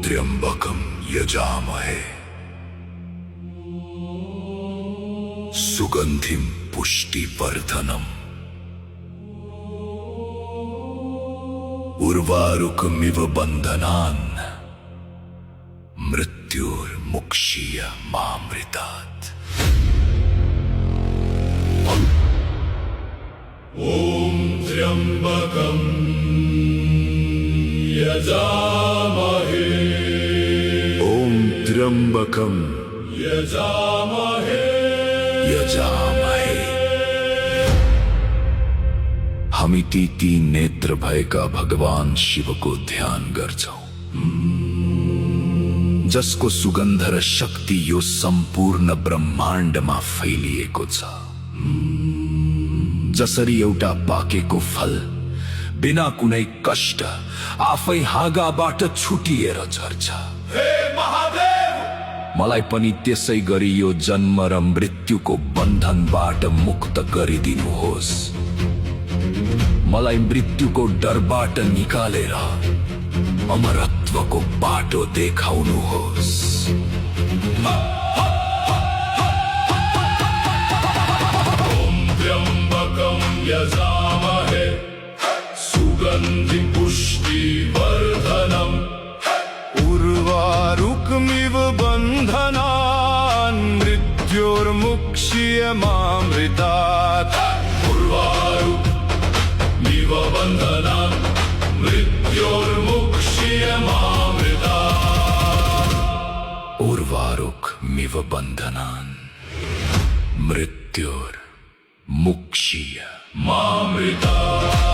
त्र्यंबकम यजामहे सुगंधिम पुष्टिवर्धनम उर्वारुकमिव बंधनान् मृत्युर्मुक्षीय मामृतात्। ओम त्र्यंबकम यजामहे ओम त्र्यंबकम यजामहे यजामहे। हामी ती नेत्र भएका भगवान शिवको ध्यान गर्छौं, जसको सुगन्ध र शक्ति यो सम्पूर्ण ब्रह्माण्डमा फैलिएको छ। जसरी एउटा पाकेको फल बिना कुनै कष्ट आफै हाँगाबाट छुटिएर झर्छ, हे महादेव, मलाई पनि त्यसै गरी यो जन्म र मृत्युको बन्धनबाट मुक्त गरिदिनुहोस्। मलाई मृत्युको डरबाट निकालेर अमरत्वको बाटो देखाउनुहोस्। ओम त्र्यंबकम यजामहे सुगंधि पुष्टिवर्धनम उर्वारुकमिव बन्धनान् मृत्युर्मुक्षीय मामृतात्। उर्वारुकमिव बन्धनान् मृत्युर्मुक्षीय मामृतात्। उर्वारुकमिव बन्धनान् मृत्युर्मुक्षीय मामृतात्।